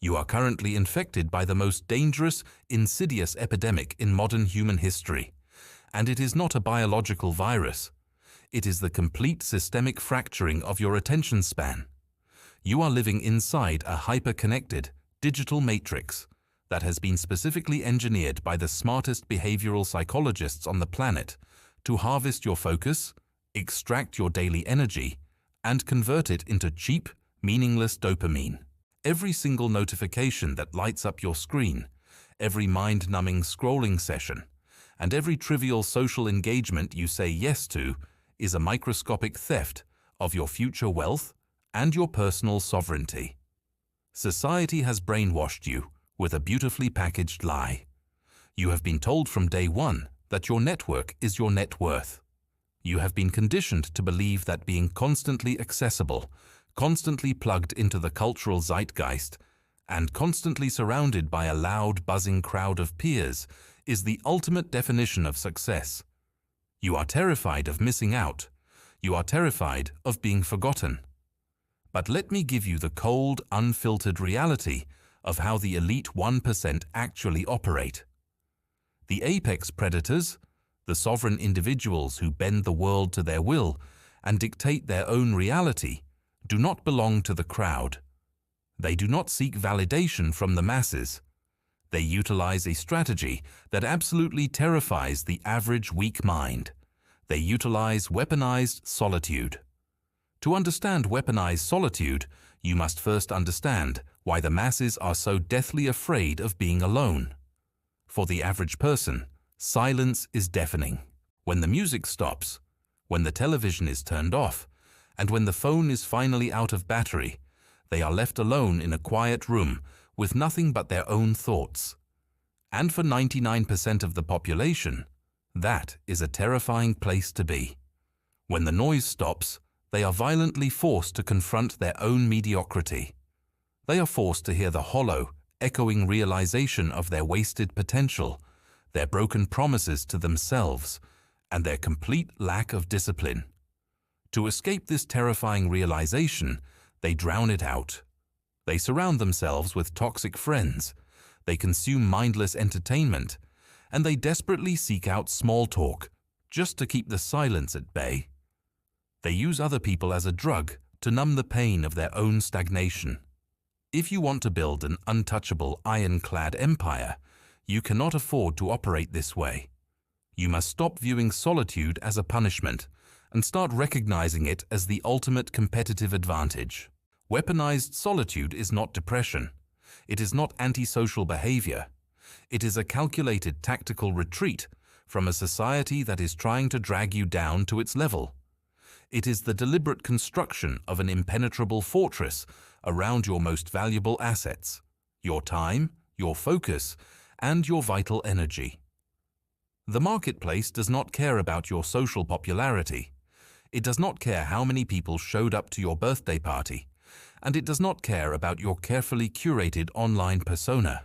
You are currently infected by the most dangerous, insidious epidemic in modern human history. And it is not a biological virus. It is the complete systemic fracturing of your attention span. You are living inside a hyper-connected, digital matrix that has been specifically engineered by the smartest behavioral psychologists on the planet to harvest your focus, extract your daily energy, and convert it into cheap, meaningless dopamine. Every single notification that lights up your screen, every mind-numbing scrolling session, and every trivial social engagement you say yes to is a microscopic theft of your future wealth and your personal sovereignty. Society has brainwashed you with a beautifully packaged lie. You have been told from day one that your network is your net worth. You have been conditioned to believe that being constantly accessible, constantly plugged into the cultural zeitgeist, and constantly surrounded by a loud, buzzing crowd of peers is the ultimate definition of success. You are terrified of missing out. You are terrified of being forgotten. But let me give you the cold, unfiltered reality of how the elite 1% actually operate. The apex predators, the sovereign individuals who bend the world to their will and dictate their own reality, do not belong to the crowd. They do not seek validation from the masses. They utilize a strategy that absolutely terrifies the average weak mind. They utilize weaponized solitude. To understand weaponized solitude, you must first understand why the masses are so deathly afraid of being alone. For the average person, silence is deafening. When the music stops, when the television is turned off, and when the phone is finally out of battery, they are left alone in a quiet room with nothing but their own thoughts. And for 99% of the population, that is a terrifying place to be. When the noise stops, they are violently forced to confront their own mediocrity. They are forced to hear the hollow, echoing realization of their wasted potential, their broken promises to themselves, and their complete lack of discipline. To escape this terrifying realization, they drown it out. They surround themselves with toxic friends, they consume mindless entertainment, and they desperately seek out small talk just to keep the silence at bay. They use other people as a drug to numb the pain of their own stagnation. If you want to build an untouchable, ironclad empire, you cannot afford to operate this way. You must stop viewing solitude as a punishment and start recognizing it as the ultimate competitive advantage. Weaponized solitude is not depression. It is not antisocial behavior. It is a calculated tactical retreat from a society that is trying to drag you down to its level. It is the deliberate construction of an impenetrable fortress around your most valuable assets, your time, your focus, and your vital energy. The marketplace does not care about your social popularity. It does not care how many people showed up to your birthday party, and it does not care about your carefully curated online persona.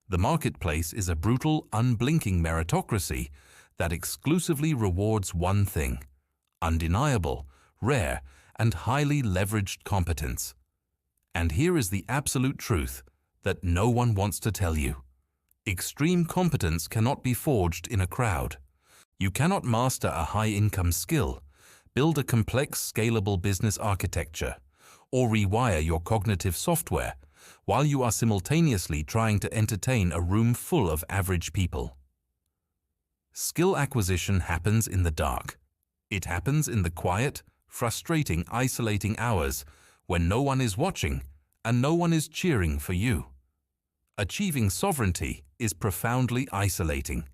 The marketplace is a brutal, unblinking meritocracy that exclusively rewards one thing: undeniable, rare, and highly leveraged competence. And here is the absolute truth that no one wants to tell you. Extreme competence cannot be forged in a crowd. You cannot master a high-income skill, build a complex, scalable business architecture, or rewire your cognitive software while you are simultaneously trying to entertain a room full of average people. Skill acquisition happens in the dark. It happens in the quiet, frustrating, isolating hours when no one is watching and no one is cheering for you. Achieving sovereignty is profoundly isolating.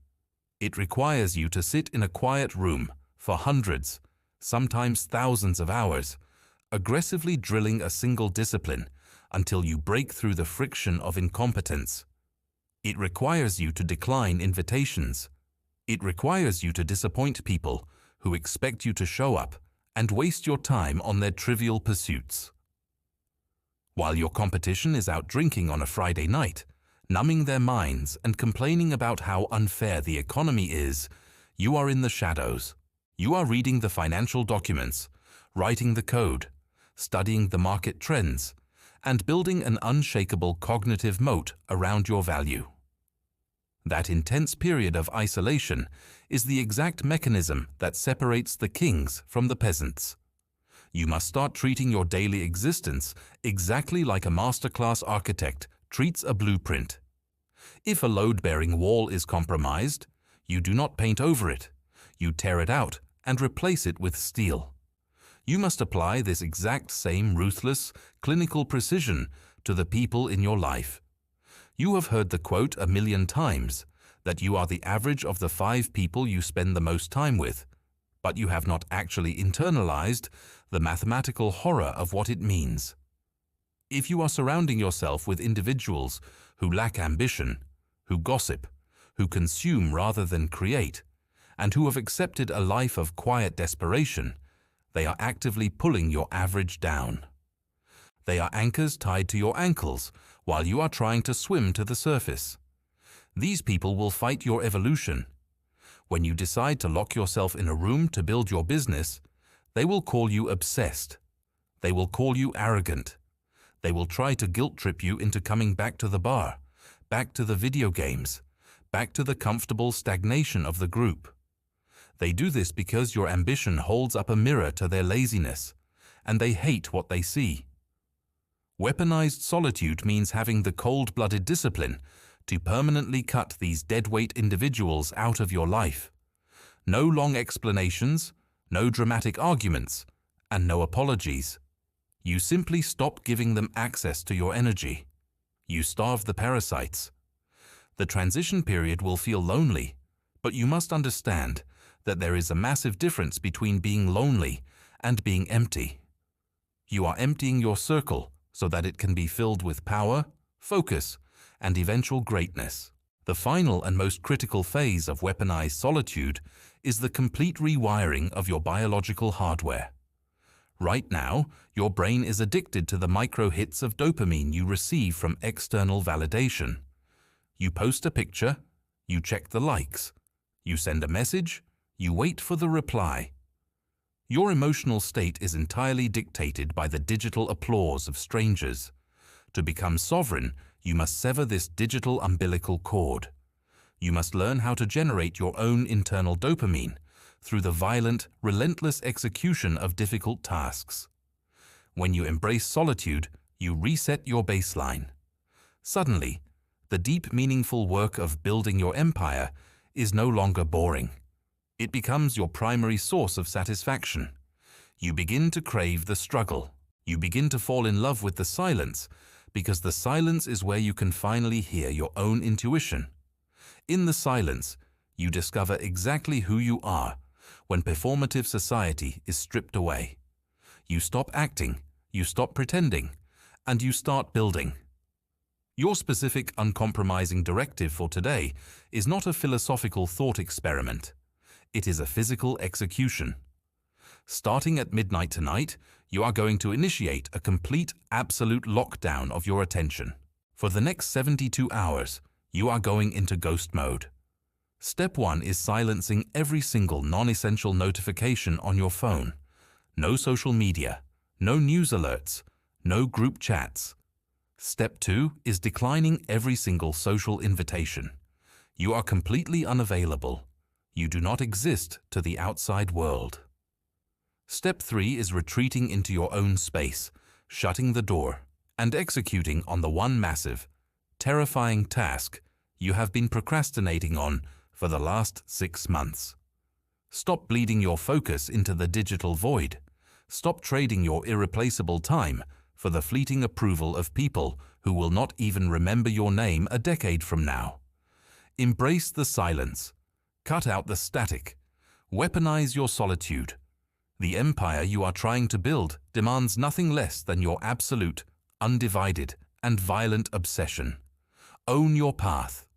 It requires you to sit in a quiet room for hundreds, sometimes thousands of hours, aggressively drilling a single discipline until you break through the friction of incompetence. It requires you to decline invitations. It requires you to disappoint people who expect you to show up and waste your time on their trivial pursuits. While your competition is out drinking on a Friday night, numbing their minds and complaining about how unfair the economy is, you are in the shadows. You are reading the financial documents, writing the code, studying the market trends, and building an unshakable cognitive moat around your value. That intense period of isolation is the exact mechanism that separates the kings from the peasants. You must start treating your daily existence exactly like a masterclass architect treats a blueprint. If a load-bearing wall is compromised, you do not paint over it. You tear it out and replace it with steel. You must apply this exact same ruthless, clinical precision to the people in your life. You have heard the quote 1,000,000 times that you are the average of the 5 people you spend the most time with, but you have not actually internalized the mathematical horror of what it means. If you are surrounding yourself with individuals who lack ambition, who gossip, who consume rather than create, and who have accepted a life of quiet desperation, they are actively pulling your average down. They are anchors tied to your ankles while you are trying to swim to the surface. These people will fight your evolution. When you decide to lock yourself in a room to build your business, they will call you obsessed. They will call you arrogant. They will try to guilt-trip you into coming back to the bar, back to the video games, back to the comfortable stagnation of the group. They do this because your ambition holds up a mirror to their laziness, and they hate what they see. Weaponized solitude means having the cold-blooded discipline to permanently cut these deadweight individuals out of your life. No long explanations, no dramatic arguments, and no apologies. You simply stop giving them access to your energy. You starve the parasites. The transition period will feel lonely, but you must understand that there is a massive difference between being lonely and being empty. You are emptying your circle so that it can be filled with power, focus, and eventual greatness. The final and most critical phase of weaponized solitude is the complete rewiring of your biological hardware. Right now, your brain is addicted to the micro hits of dopamine you receive from external validation. You post a picture, you check the likes, you send a message, you wait for the reply. Your emotional state is entirely dictated by the digital applause of strangers. To become sovereign, you must sever this digital umbilical cord. You must learn how to generate your own internal dopamine through the violent, relentless execution of difficult tasks. When you embrace solitude, you reset your baseline. Suddenly, the deep, meaningful work of building your empire is no longer boring. It becomes your primary source of satisfaction. You begin to crave the struggle. You begin to fall in love with the silence, because the silence is where you can finally hear your own intuition. In the silence, you discover exactly who you are when performative society is stripped away. You stop acting, you stop pretending, and you start building. Your specific, uncompromising directive for today is not a philosophical thought experiment. It is a physical execution. Starting at midnight tonight, you are going to initiate a complete, absolute lockdown of your attention. For the next 72 hours, you are going into ghost mode. Step 1 is silencing every single non-essential notification on your phone. No social media, no news alerts, no group chats. Step 2 is declining every single social invitation. You are completely unavailable. You do not exist to the outside world. Step 3 is retreating into your own space, shutting the door, and executing on the one massive, terrifying task you have been procrastinating on for the last 6 months. Stop bleeding your focus into the digital void. Stop trading your irreplaceable time for the fleeting approval of people who will not even remember your name a decade from now. Embrace the silence. Cut out the static. Weaponize your solitude. The empire you are trying to build demands nothing less than your absolute, undivided, and violent obsession. Own your path.